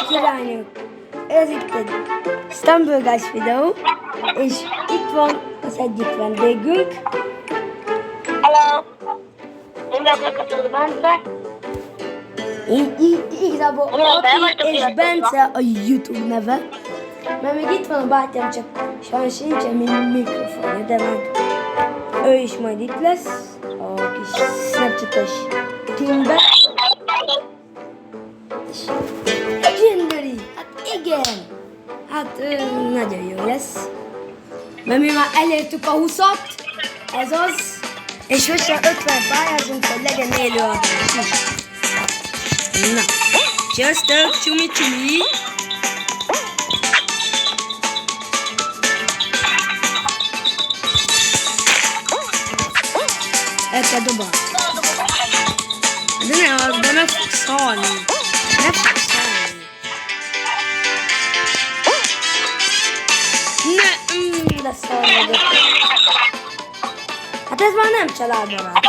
királynők! Ez itt egy Stumble Guys videó, és itt van az egyik vendégünk. Hello! Én vagyok a Bence. Igazából Ati és Bence a YouTube neve. Mert még itt van a bátyám, csak sajnos nincsen mikrofonja, de meg ő is majd itt lesz a kis Snapchat-es teambe. Legendary! Hát igen! Hát nagyon jó lesz. Mert mi már elértük a 20-at, ez az, és most 50 pályázunk, hogy legyen élőadás is. Na, sziasztok, csumi-csumi! El kell dobálni. De meg fogsz halni. Meg fogsz halni. De szar vagyok. Hát ez már nem családbarát.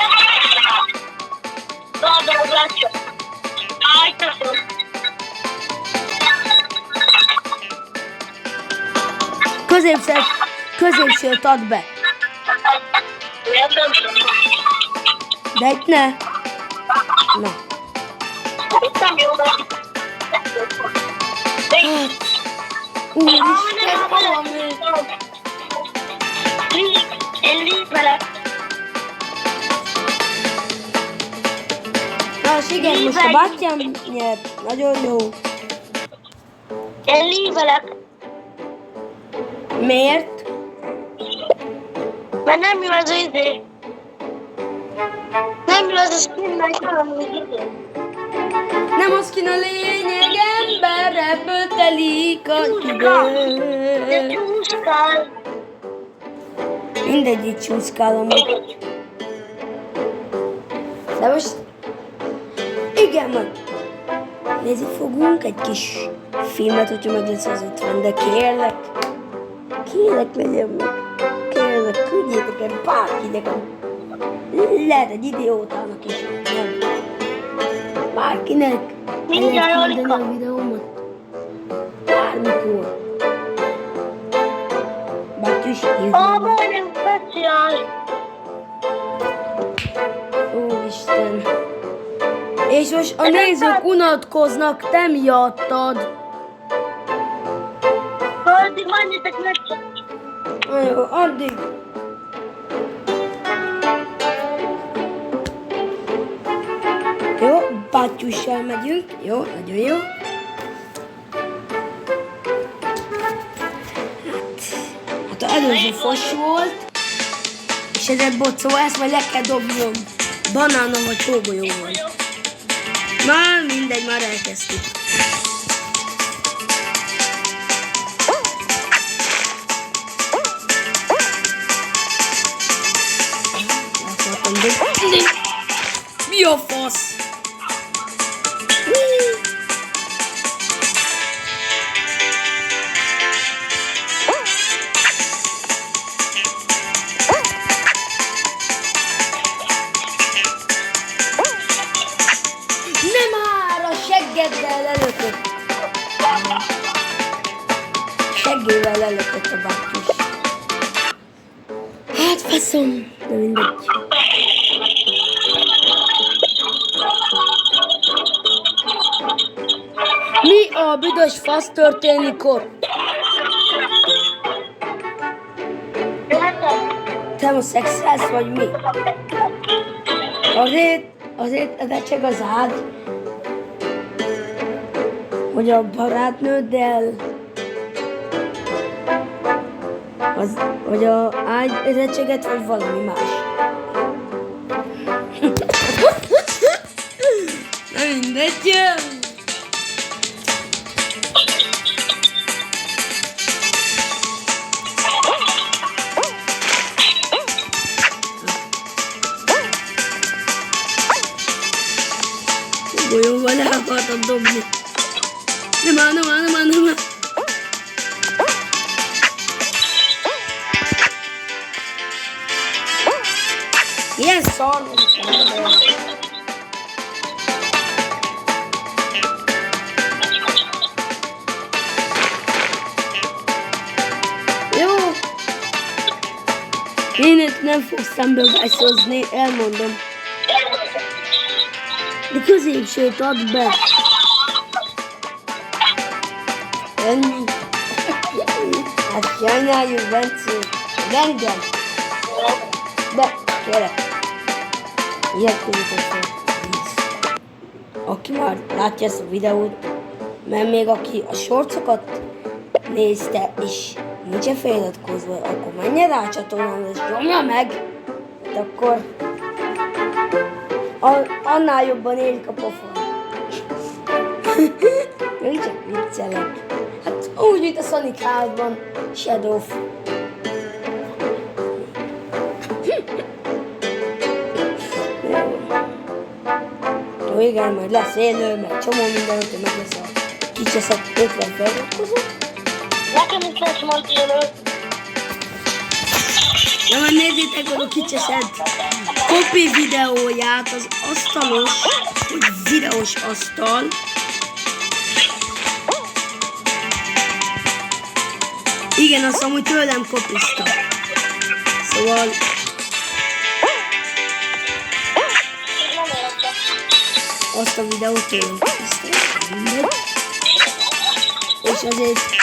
Középsőt add be. De itt ne. Na. Úristen, hova még? Én lívelek. Na, és igen, most a bátyám nyert. Nagyon jó. Én lívelek. Miért? Mert nem jó az idő. Nem jó az a skin, mert valami idő. Nem az kin a lényeg, emberre telik a De idő. csúszkál. Mindegyik csúszkál amúgy. De most... Igen, majd nézni fogunk egy kis filmet, hogyha meg lesz az 50, de kérlek, legyen meg. Kérlek, küldjétek el bárkinek, lehet egy idiótának is. Bárkinek el lehet küldeni a videómat. Bármikor. Bátyus hívni. Majdnem speciál. Úristen. És most a nézők unatkoznak te miattad. Addig menjetek meg. Na jó, addig. Jó, bátyussal megyünk. Jó, nagyon jó. Hát az előző fos volt. És ez egy bot, szóval ezt majd le kell dobnom. Banánom vagy hógolyóval. Már mindegy, már elkezdtük. Mi a fasz? Nem már a seggeddel lelökött. Seggével lelökött a bátyus. Hát faszom, de mindegy. Mi a büdös fasz történik ott? Te most szexelsz vagy mi? Azért csak az ágy, hogy a barátnőddel, hogy a ágy ezetséget, vagy valami más. Na mindegy. Golyóval el akartam dobni. Nem áll. Ilyen szar nem fog szemből elmondom. De középsőt add be. Ennyi. Hát sajnáljuk, Bence. Engem. De, kérlek. Ilyet küldtek fel. Aki már látja ezt a videót, mert még aki a shortsokat nézte és nincsen feliratkozva, akkor menjen rá a csatornámra és nyomja meg, hát akkor annál jobban érik a pofon. Még csak viccelek. Hát úgy, mint a Sonic 3-ban, Shadow. Igen, majd lesz élő, meg csomó minden, hogy meg lesz a kicseszett 50 feliratkozó. Nekem is lesz majd élő. Na, majd nézzétek meg a kicseszett kopi videóját, az asztalos, vagy videós asztal. Igen, azt amúgy tőlem kopizta. Szóval... azt a videót tőlem kopizta. És azért...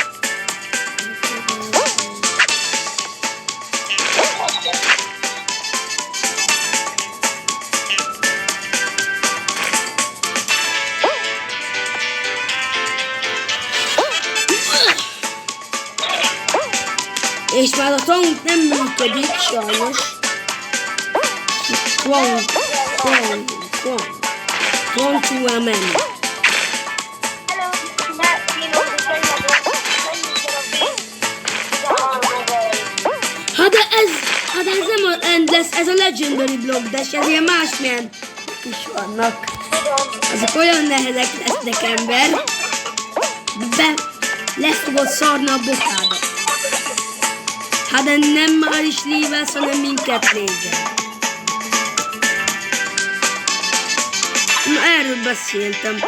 és már a tank nem működik, sajnos. Twang to menni. Hát ez nem a end lesz, ez a Legendary Block Dash, ez ilyen másmilyen is vannak. Azok olyan nehezek lesznek, ember. Le fogod szarni a bokába. Hát de nem már is lévesz, hanem minket nézel. Na, erről beszéltem.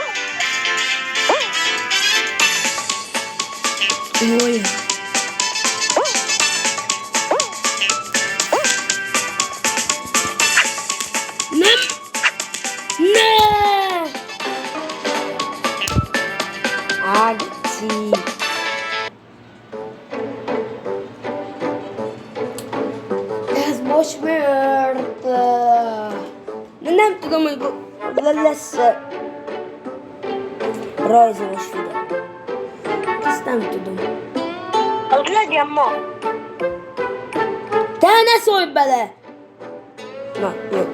Jaj. Nem! Ne! Ágci. Ez most miért? Nem tudom, hogy lesz rajzolós videó. Ezt nem tudom. Az legyen ma. Te ne szólj bele! Na, jó.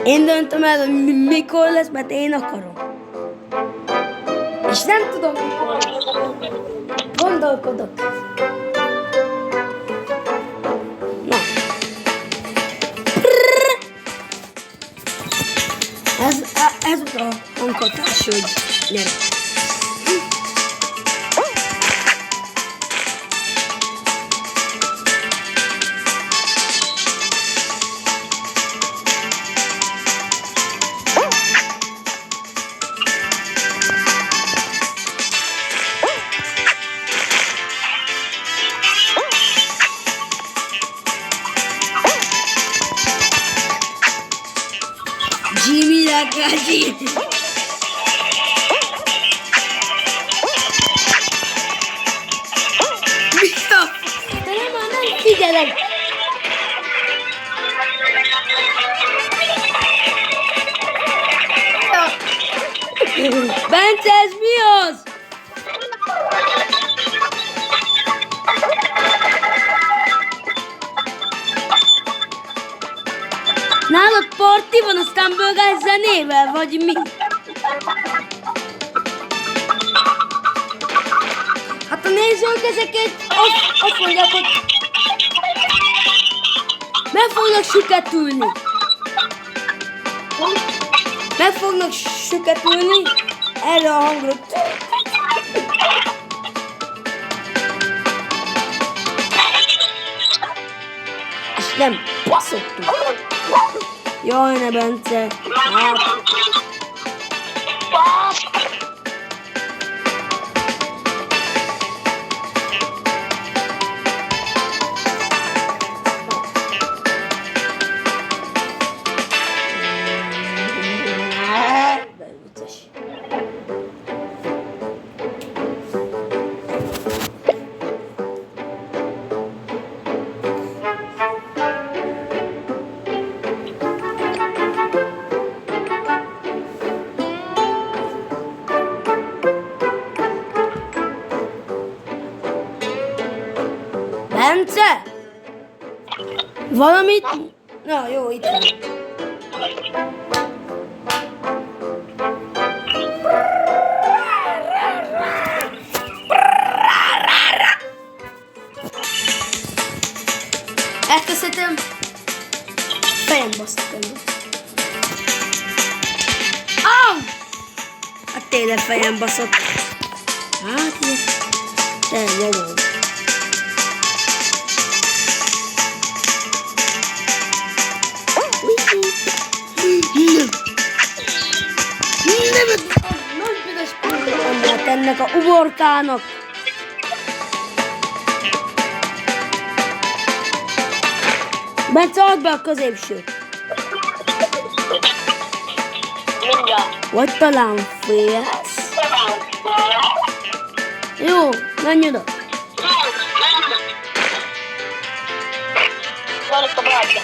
Én döntöm el, hogy mikor lesz, mert én akarom. És nem tudom, mikor lesz. Gondolkodok. Na. Ez a hanghatás, hogy gyere. Jimmy Lakaji. De nem figyelek. Bence, ez mi az? Nálad parti van, aztán bőgálsz zenével, vagy mi? Hát a nézők ezeket azt mondják, hogy meg fognak süketülni. Meg fognak süketülni erre a hangra. És nem baszottunk. Jaj, ne Bence. Hát. Bence? Valamit... Na jó, itt van. Elkezdhetem. Fejem basztok engem. Au! Hát tényleg fejem baszott. Hát ilyen. Te jó. Nem, nagy büdös pillanat ennek a uborkának. Bence, add be a középsőt. Mindjárt. Vagy talán félsz. Jó, menj oda. Van itt a brácsa.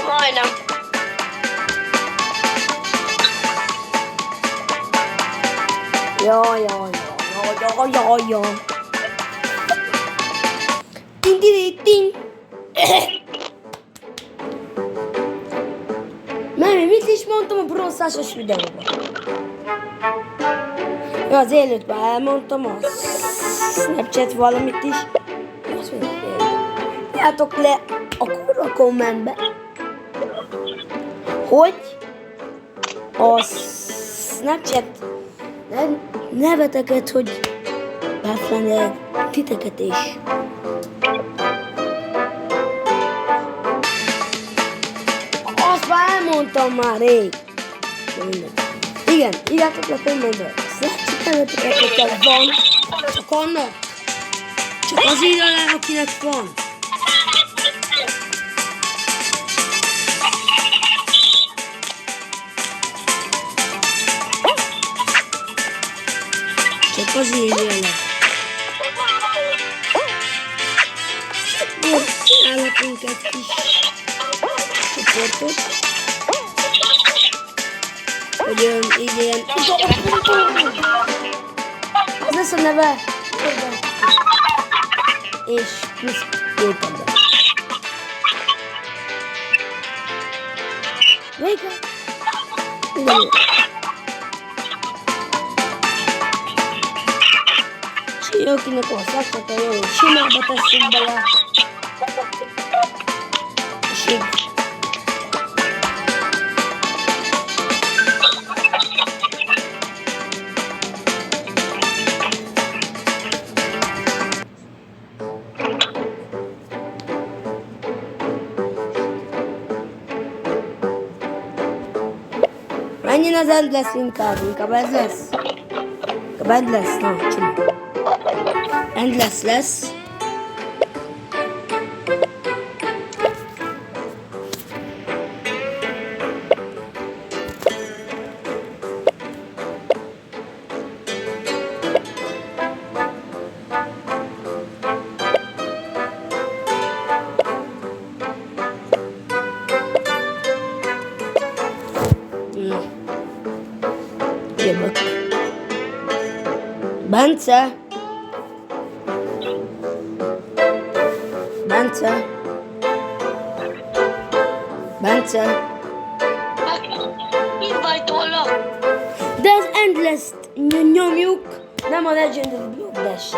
Majdnem. Jaj. Ting. Mami, mit is mondtam a bronzásos videóban? Ja, az élőtben elmondtam a Snapchat valamit is. Azt mondom, írjátok le a kurva kommentbe, hogy a Snapchat neveteket, hogy befrendel titeket is. Azt már elmondtam már rég. Igen, írjátok le kommentbe. Snapchat neveteket, hogyha van, csak annak. Csak az írja le, akinek van. Csak az írja le. Jó, csinálhatunk egy kis csoportot. Hogy így ilyen... Az lesz a neve. És plusz két ember. Vége. De jó. És akinek van szakmata, jó, hogy simába tesszük bele. És így. Menjen az Endless inkább ez lesz. Inkább Endless, na, csinálj. Endless lesz. Na. Jövök. Bence. Itt vagy tolla. De az Endless-t nyomjuk, nem a Legendary Block Dash.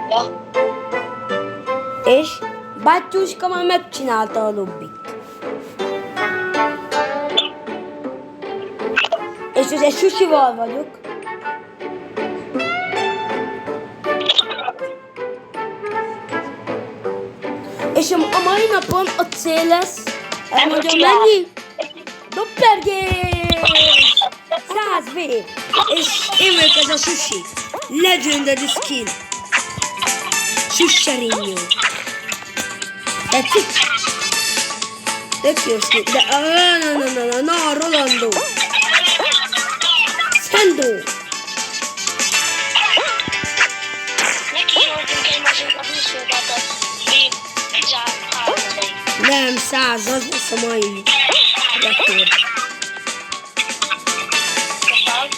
Ja. És Bátyuska már megcsinálta a lobbit. És most egy susival vagyok. És a mai napon a cél lesz, elmondjam mennyi? Doppergés! 100 V! És én vagyok ez a sushi. Legendary skin. Susserinyó. Tetszik? Tök jó skin. De na, Rolando. Szendó. Neki írtunk egymásnak a bűszolgátat. Még 13. Nem, 100, az lesz a mai rekord. Köszönöm.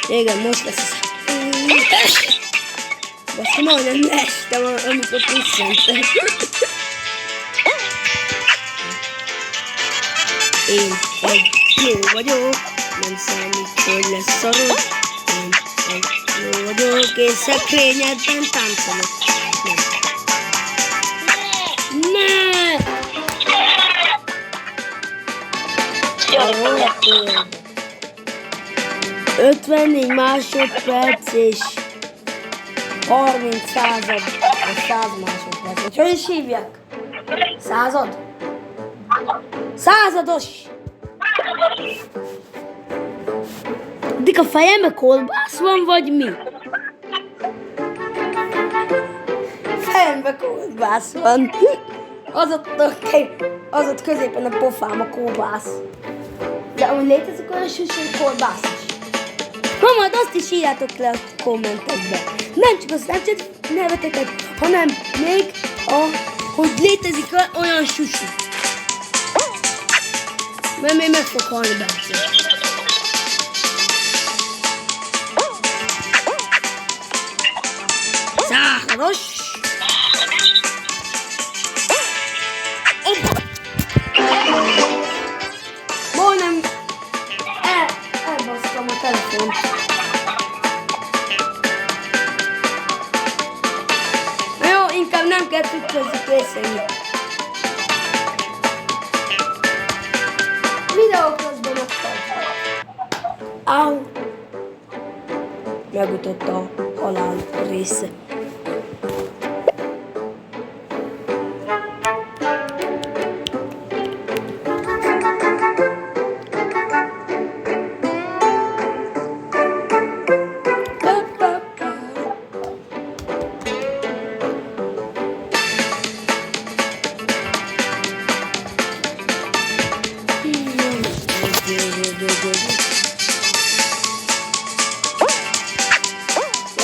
Igen, most lesz. Baszki, majdnem leestem, amikor pusszantem. Én egy jó vagyok, nem számít, hogy lesz szarod. Én egy jó vagyok, és szekrényedben táncolok. Ne! 54 másodperc és 30 század, vagy 100 másodperc. Vagy hogy is hívják? Század? Százados! Dik a fejembe kolbász van, vagy mi? Fejembe kolbász van. Az ott középen a pofám a kolbász. De amúgy létezik olyan süső kolbász is. Na majd azt is írjátok le a kommentekbe. Nem csak a Snapchat neveteket, hanem még hogy létezik olyan sushi. Mert még meg fog halni Bence. Százados! Majdnem elbasztam a telefont. Na jó, inkább nem kell tükrözni készülni. Videó közben megtartva. Áú! Megütött a halál része.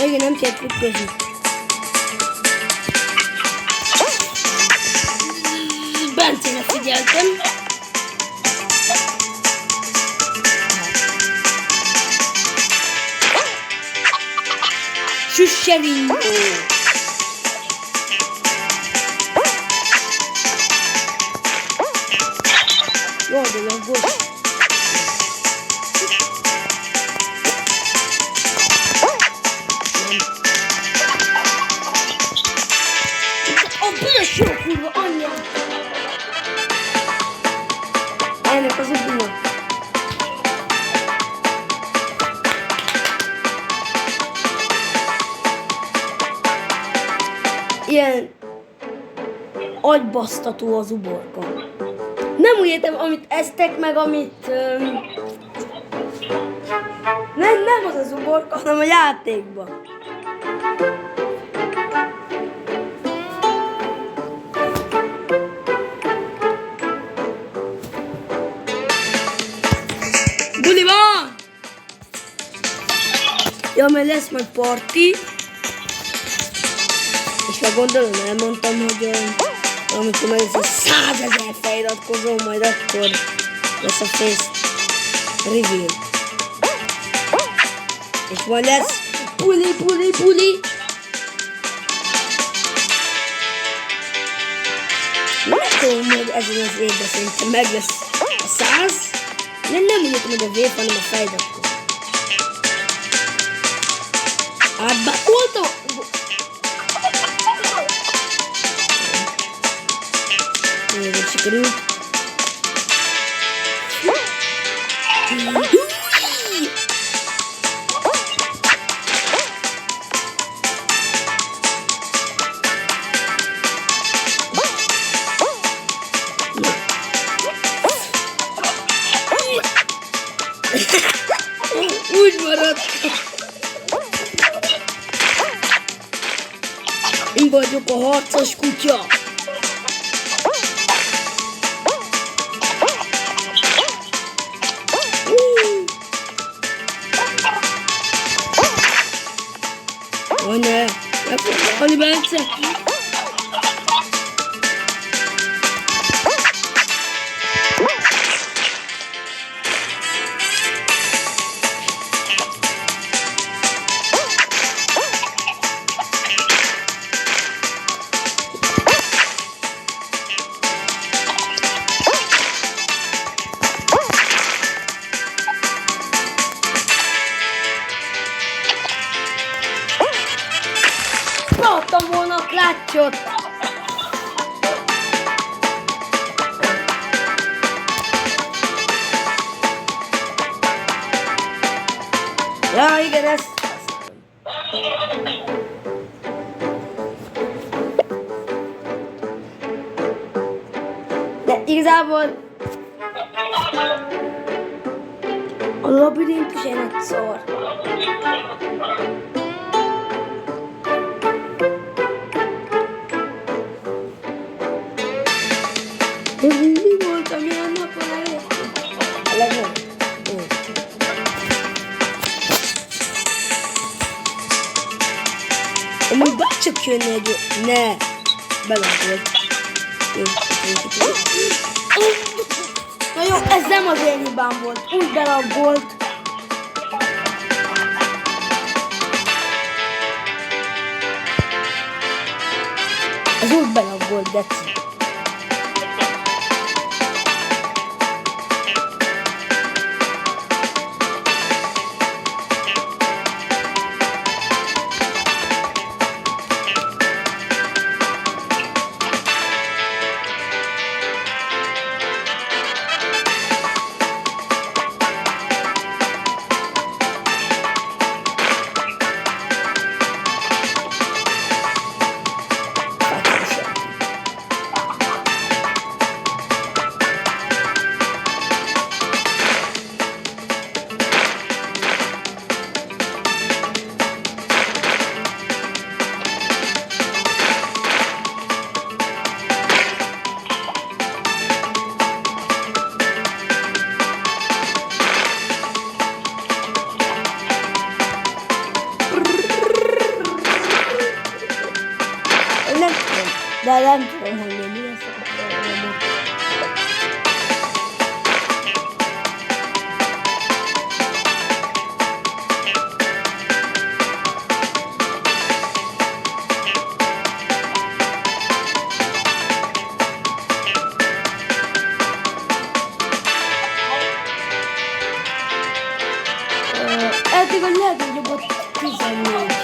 Igen, nem kell trükközni. Bencének figyeltem. Süsserinyó. Jól dolgos. Jó kurva, anyja! Ennek az ubinak. Ilyen agybasztató az uborka. Nem úgy értem, amit esztek meg, amit... Nem az az uborka, hanem a játékban. Buli van! Ja, mert lesz majd parti. És meg gondolom, elmondtam, hogy amikor meg lesz a 100 000 feliratkozó, majd akkor lesz a face reveal. És majd lesz puli. Nem tudom, hogy ezen az évben szerintem meg lesz a 100. Nem úgy értem, hogy a vép, hanem a feliratkozó. Átbakoltam! Jó, hogy sikerült. Úgy maradt. Én vagyok a harcos kutya. Ne, meg fogja halni Bence. Headshot. Ja, igen, ezt. De igazából a labirintus egy nagy szar. Mi voltam ilyen napon elértünk? A legnagyobb. Amúgy bárcsak jönne egy... Ne! Belegolt. Na jó, ez nem az én hibám volt. Úgy belagolt. Ez úgy belagolt, deci. De nem tudom, hogy mi lesz a programot. Eddig a legnagyobb a 14.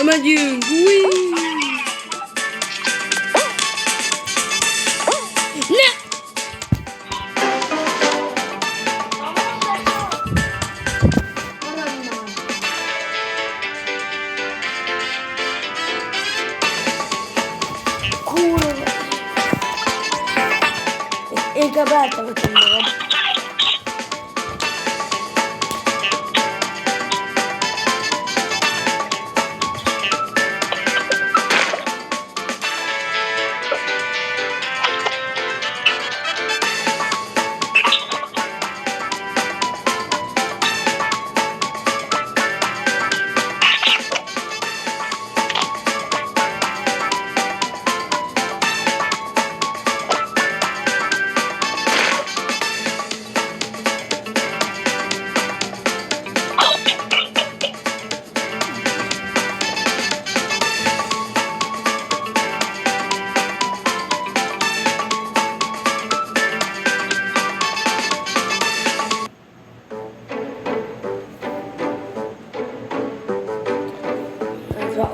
Megyünk! Ui! Ne! Kurva! Inkább eltemetem magam.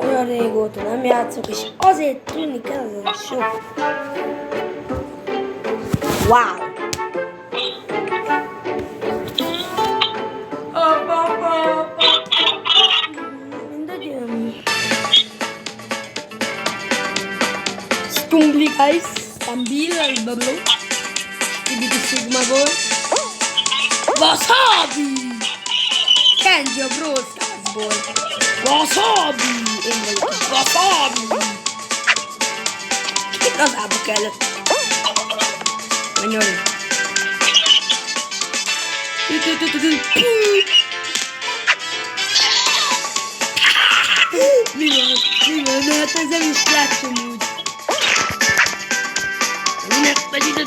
Olyan régóta nem játszok, és azért tudni kell ez a sok. Wow! Mindegy. Stumbly guys, Stambil, Bablo, Skibidi Sigma-ból. Wasabi! Kenji a Brawl Stars-ból. Wasabi! Én vagyok a Wasabi! Igazából kellett. Menjünk. Mi van? Mi van? De hát ez nem is láttam úgy. Minek vagy ide?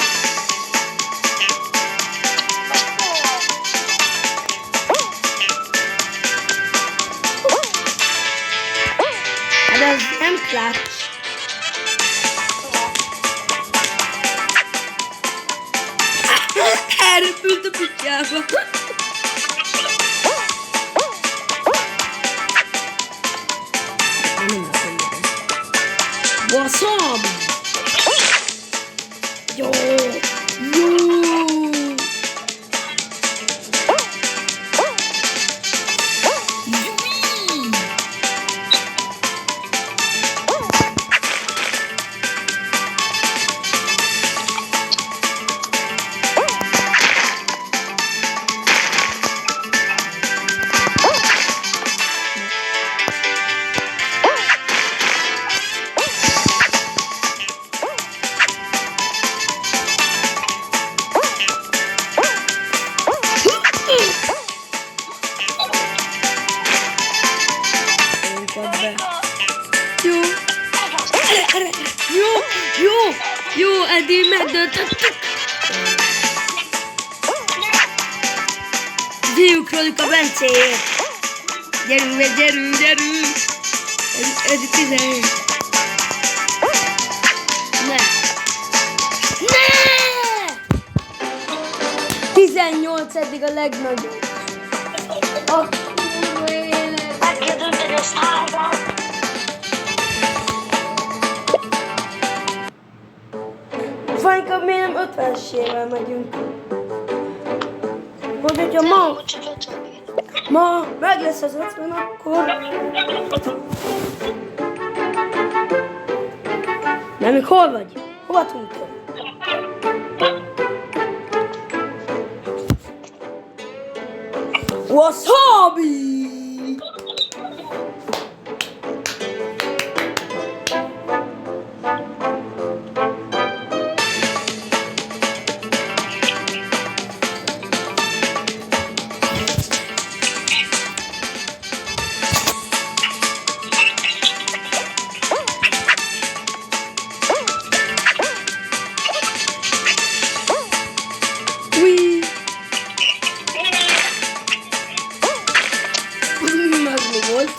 Hát ez nem klács. Elrepült a pityába. Nem látom meg. Wasabi! Jó! Jó! Jó! Jó! Jó! Jó! Eddig megdöntöttük! Gyűjjük a Bencéért! Gyerünk be, gyerünk, gyerünk! Ez 17. Ne! Ne! 18 eddig a legnagyobb. A kurva élet! Meg kell dönteni a 100-at. Fajka, miért nem 50-esével megyünk? Hogy hogyha ma, Csak 50. ma meg lesz az 50, akkor... Nem, még hol vagy? Hova tudtad? Wasabi! Ui! Az mi volt?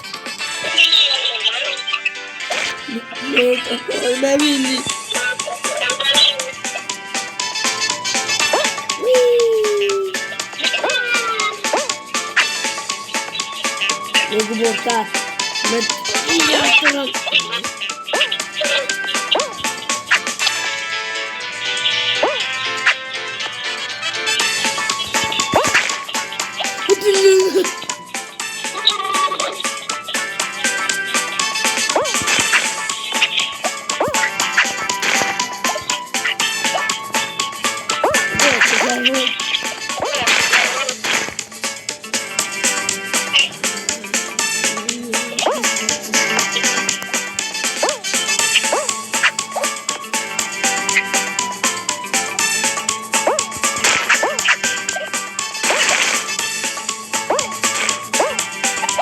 Még akkor nem inni. Még uborkát, mert így jártanak.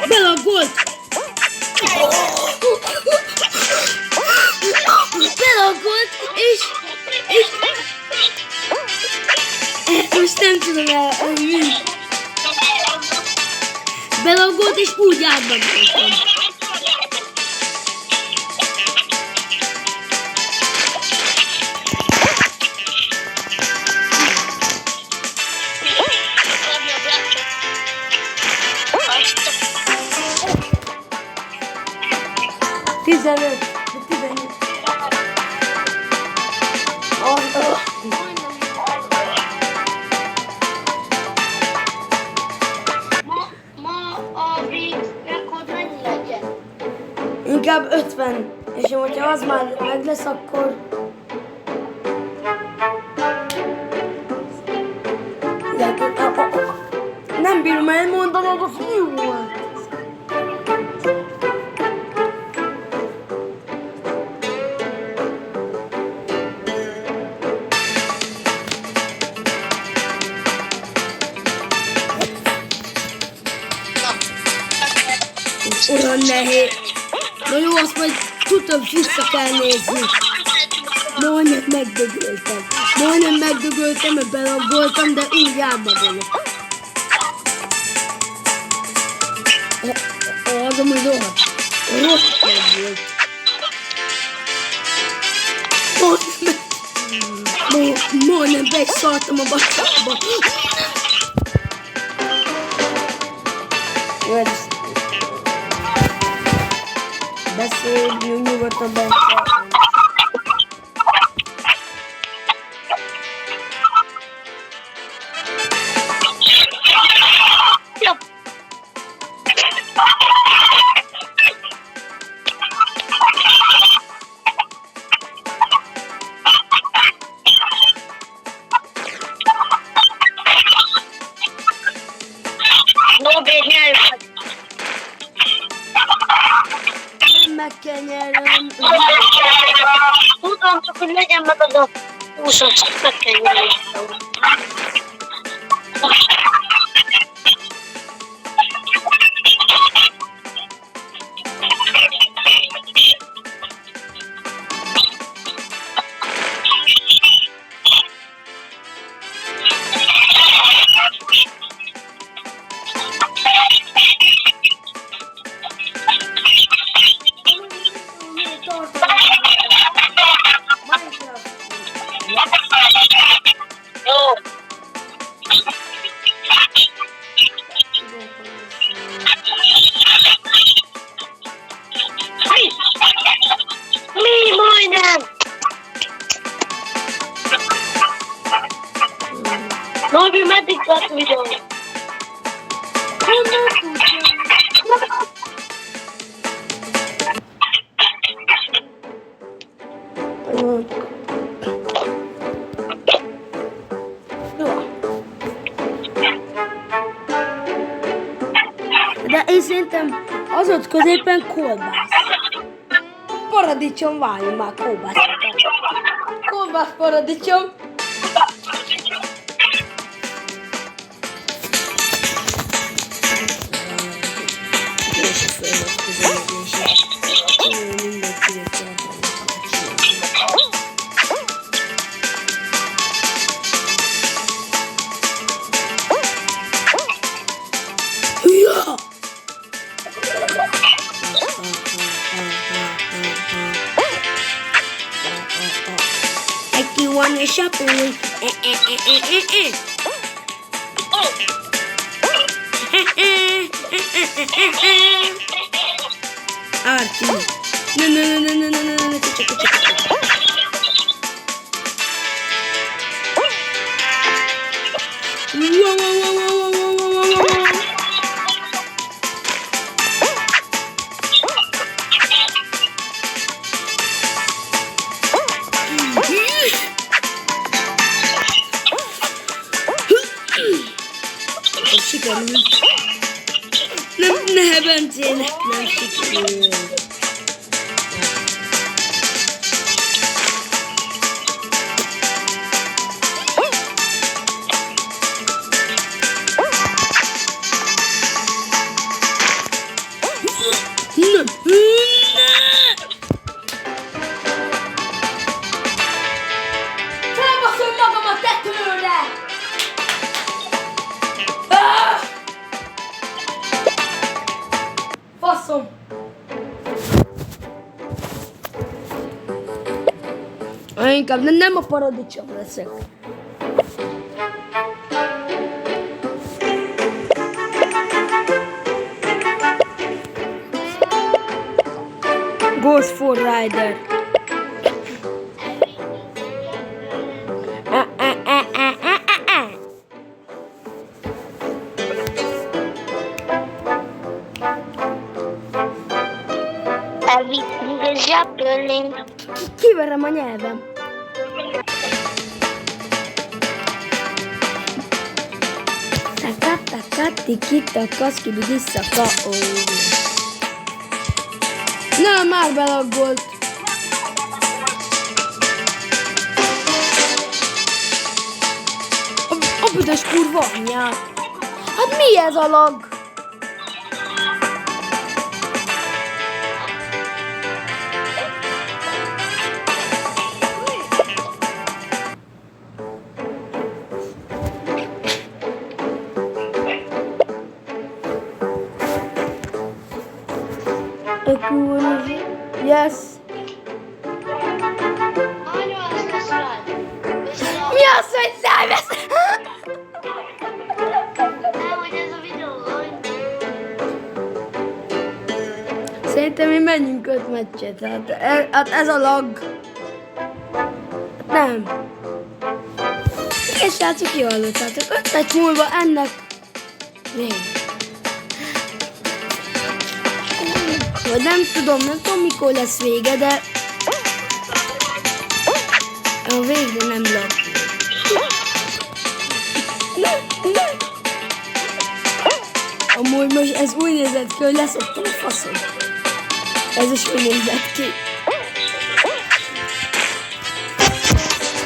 Belagolt! Belagolt, és most nem tudom mi. Belagolt, és úgy átbagoltam. Dobja Blackjack. 15, 18. Ma a big rekord mennyi legyen? Inkább 50. És hogyha az már meg lesz, akkor... Nem bírom elmondanod, az mi volt? Olyan nehéz. Na jó, azt majd tudom, vissza kell nézni. Majdnem megdögöltem, mert belagoltam, de úgy járba vagyok. Az amúgy rossz volt. Majdnem be is szartam a bacsába. Beszéljünk nyugodtan be. Meg kell nyernem. Tudom, csak hogy legyen meg az a 20-at, meg kell nyernem. Novi, meddig tart videó? De én szerintem az ott középen kolbász. Paradicsom, várjunk már kolbászokat. Kolbász paradicsom. Wanna shopping? Arti. No. Sikerült. Ne bencének nem sikerült. Felbaszom magam a tetőre! Faszom! Inkább nem a paradicsom leszek. Ghost for Rider. Everything is happening. Kiverem a nyelvem. Tiki-taka, skibidi-szaka, Na, már belaggolt. A büdös kurva anyját. Hát mi ez a lag? Yes. Anya, azt lesz rád. Mi az, hogy nem ez? Hogy ez a videó, hogy... Szerintem mi menjünk 5 meccset. Hát ez a lag. Hát nem. Igen, srácok, jól hallottátok. 5 meccs múlva ennek még. Vagy nem tudom mikor lesz vége, de a végre nem lag. Amúgy most ez úgy nézett ki, hogy leszoktam a faszom. Ez is úgy nézett ki.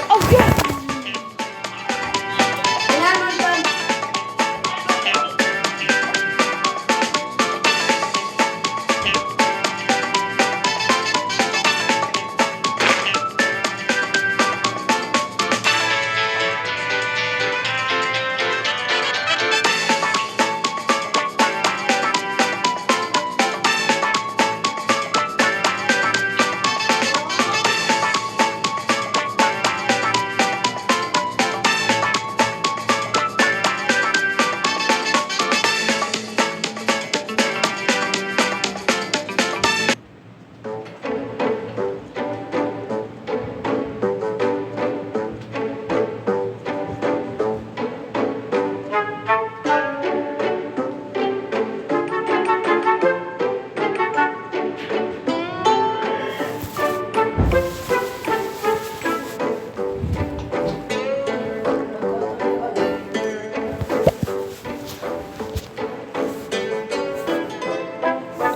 Oké! Én elmentem.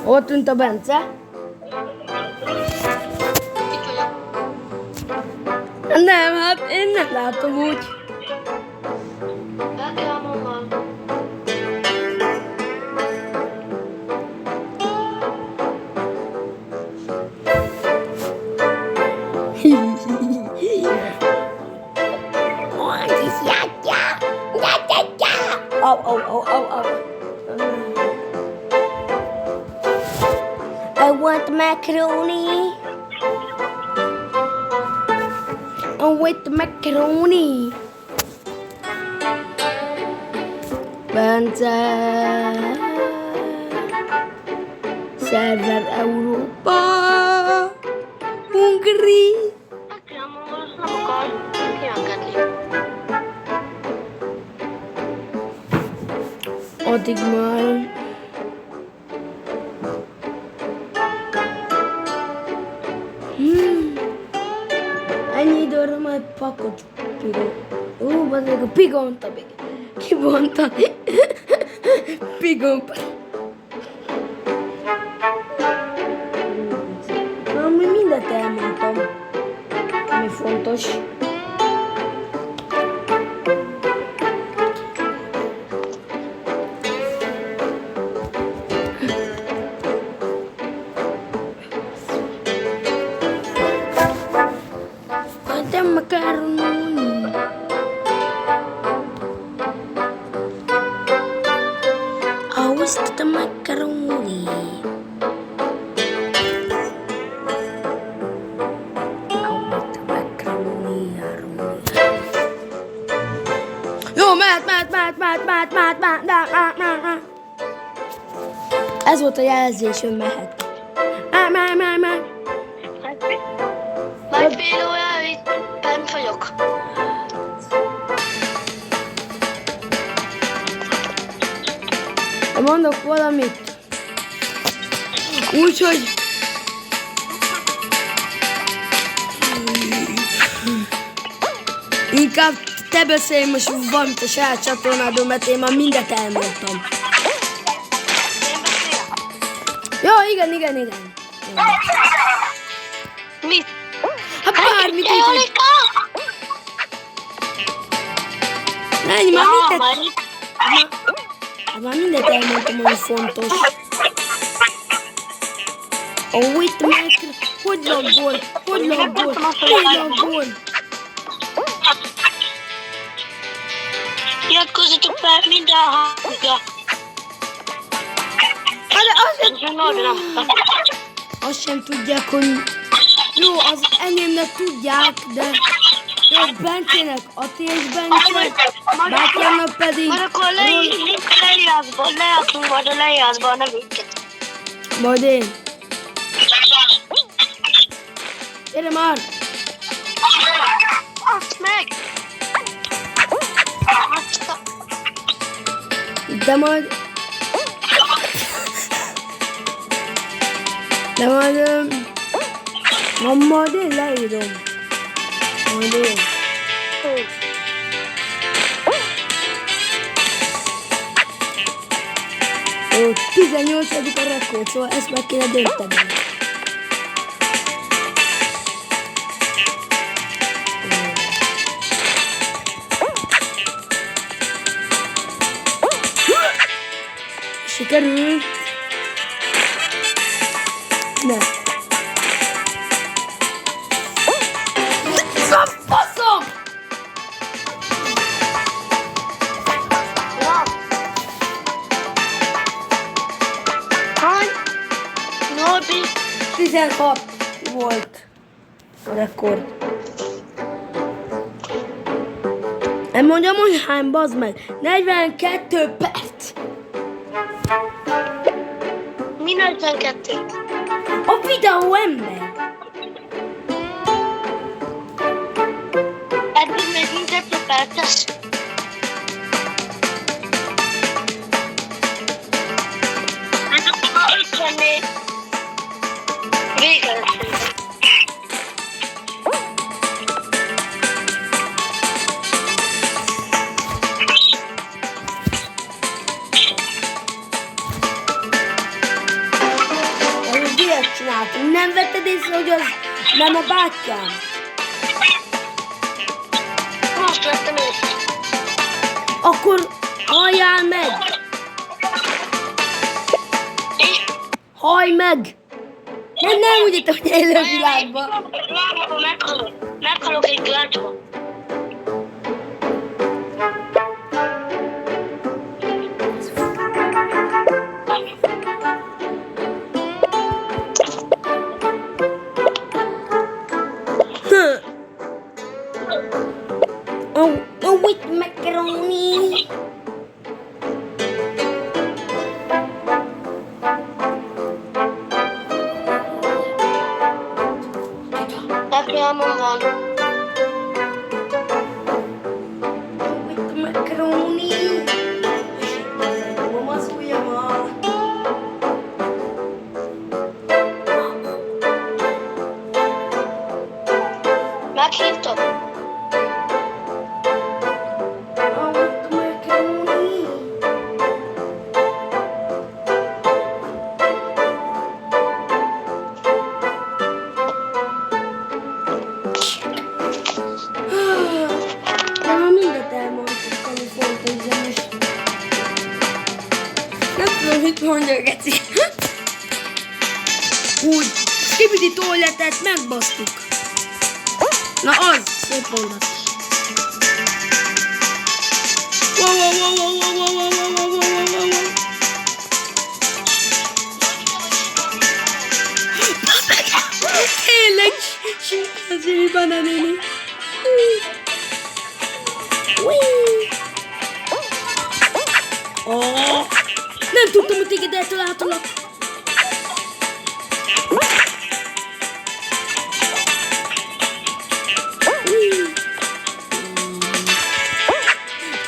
Ott tűnt a Bence. Itt vagyok. Nem, hát én nem látom úgy. Be kell magam. Oh. I want macaroni. Oh, with the macaroni. Bence. Server Európa. Hungary. Be kell magam, nem akar. Kiengedli. Addig már. Ennyi időre majd pakocs pigon. Bazdmeg a pigont, kibontani. Pigon. Na, mi mindent elmondtam, ami fontos. Macaroni. I wish the macaroni. Jó, mehet. Ez volt a jelzés, hogy mehet. Mehet. Majd fél óra itt bent vagyok. Mondok valamit. Úgyhogy inkább te beszélj most valamit a saját csatornádon, mert én már mindent elmondtam. Én beszélek. Jó, igen. Mit? Hát bármit. Jolika! Lány, már mindent. Itt. Már mindent elmondtam, ami fontos. Oh, itt meg. Hogy laggol? Iratkozzatok fel minden hangja. Hát azért... Nem. azt sem tudják, hogy jó, az enyémnek tudják, de jó, Bencének, Ati és Bence, bátyámnak pedig... Majd akkor lejászba, majd a lejászba a nevünket. Majd én. Gyere már! Azt meg! De majd... Majd én leírom. Majd én. Ó, 18. a rekord, szóval ezt meg kéne dönteni. Sikerült. Ne. Faszom! Hány? Norbi? 16 volt a rekord. Nem mondjam, hogy hány, bazd meg. 42 perc. Mi 42? A videó ember. Eddig megint 2 perces. Hát akkor 54. Vége lesz. Előbb ilyet csináltunk. Nem vetted észre, hogy az nem a bátyám? Most vettem észre. Akkor halljál meg! És? Hallj meg! Nem úgy itt, hogy élő világban. Meghalok egy gácsba. Oh, with macaroni. Reklámom van. With macaroni. Fogom az ujjamat. Meghívtok? Oh, with macaroni. De mindent elmondtuk, ami fontos, de most... Nem tudom, mit mondja, Geci. Úgy, skibidi toaletet megbasztuk. Na az, szép mondat. Tényleg, simpanzé bananini. Oh, nem tudtam, hogy téged eltaláltalak.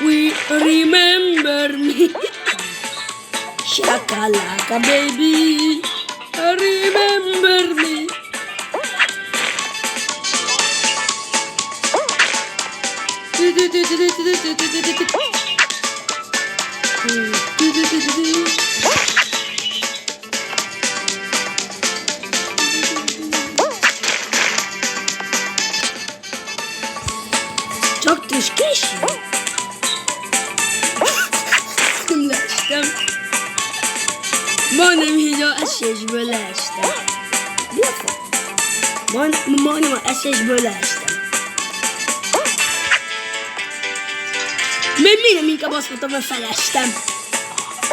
We remember me. Shakalaka baby, remember me. Csak tűz késő. Nem leestem. Majdnem így a esésből leestem. Mi a fa? Majdnem a esésből leestem. Még nem inkább azt mondtam, hogy felestem.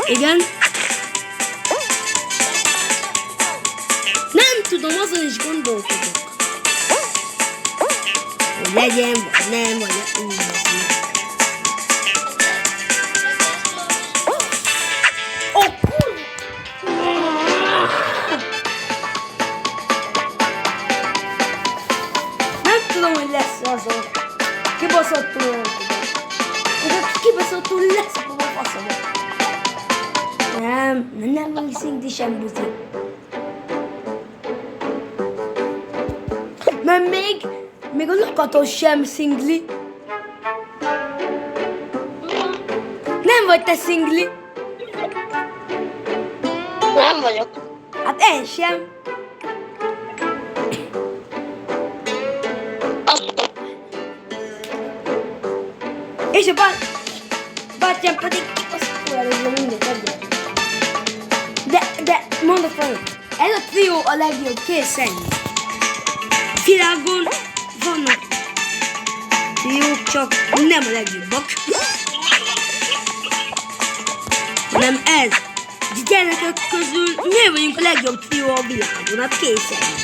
Igen? Nem tudom, azon is gondolkodok. Hogy legyen, vagy nem, vagy úgy lesz. Nem tudom, hogy lesz azon. Kibaszottul nem tudom. Kibaszottul lesz a faszomat. Nem vagy szintén sem buzi. Mert még a lakatos sem szingli. Nem vagy te szingli. Nem vagyok. Hát én sem. És a bátyám pedig azt elérve mindegy egyet. De mondok valamit. Ez a trió a legjobb, kész ennyi. Világon vannak triók, csak nem a legjobbak. Hanem ez. A gyerekek közül mi vagyunk a legjobb trió a világon, hát kész ennyi.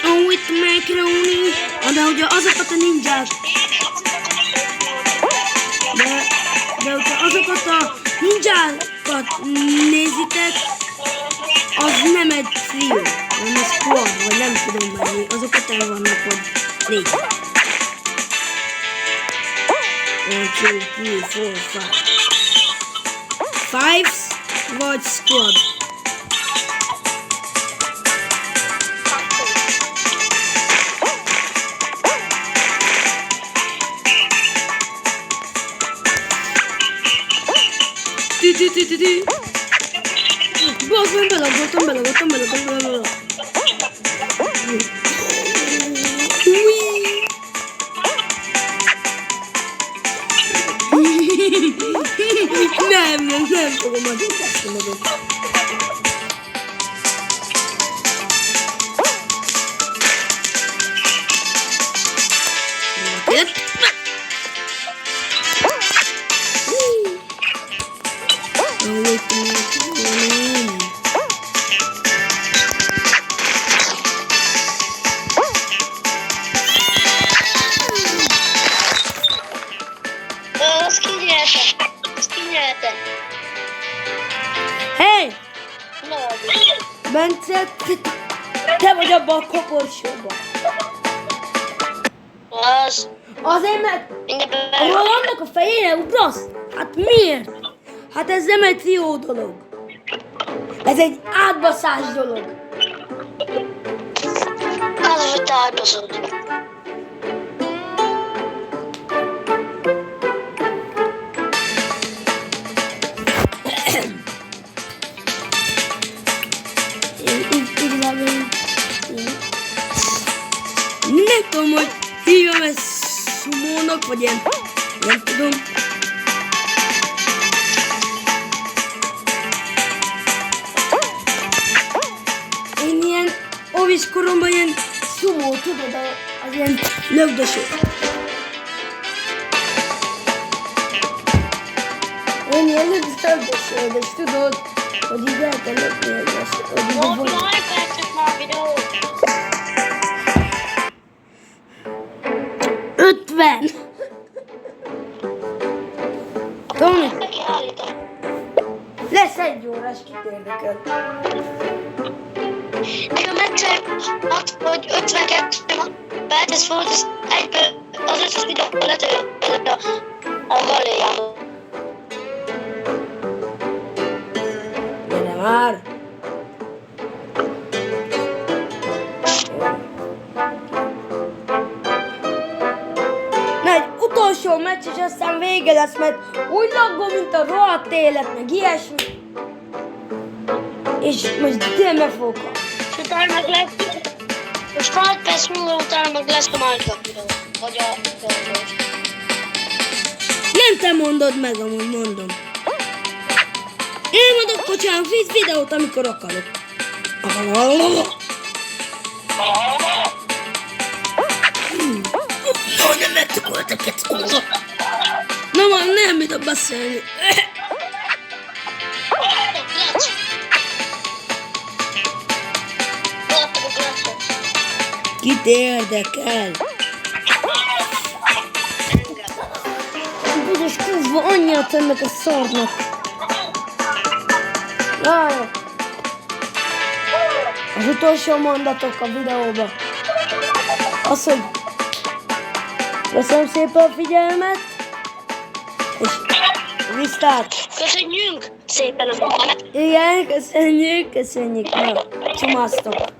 Oh, itt macaroni. De hogyha azokat a ninják. De hogyha azokat a ninjákat nézitek, az nem egy trió, hanem egy squad, vagy nem tudom menni, azokat el vannak ott régen. 1, 2, 3, 4, 5. Fives vagy squad. Bazd, belagoltam. Nem fogom adni ezt magam. Hey! Bence, te vagy abban a koporsóban. Az. Azért, mert ahol annak a fejére ugrasz? Hát miért? Hát ez nem egy trió dolog. Ez egy átbaszás dolog. Az, hogy te átbaszod. Nem tudom, hogy hívjam ezt szumónak, vagy ilyen, nem tudom. Én ilyen óvis koromban ilyen szumó, tudod, az ilyen lögdösök. Én ilyen lögdösök, tudod, hogy így el kell lögni egymást, hogy így Ó, jaj, percet már videó. 50! Tomi, lesz 1 órás, kit érdekel. Nekem egyszer 6 vagy 52 perc volt, az egyből az összes videóban letörött a galéjából. Gyere már! Utolsó meccs, és aztán vége lesz, mert úgy laggol, mint a rohadt élet, meg ilyesmi. És most tényleg fogok. És utána meg lesz, most 6 perc múlva utána meg lesz a Minecraft videó. Vagy a videó. Nem te mondod meg, amúgy mondom. Én mondok, kocsán, videót, amikor akarok. Nem megtukoltak egy kóza. Na már nem mit a beszélni. Kit érdekel? Büdös kurva, anyját ennek a szarnak. Jaj. Az utolsó mondatok a videóban. Az, hogy köszönöm szépen a figyelmet, és viszlát. Köszönjünk szépen a figyelmet. Igen, köszönjük. Na, csomasztok.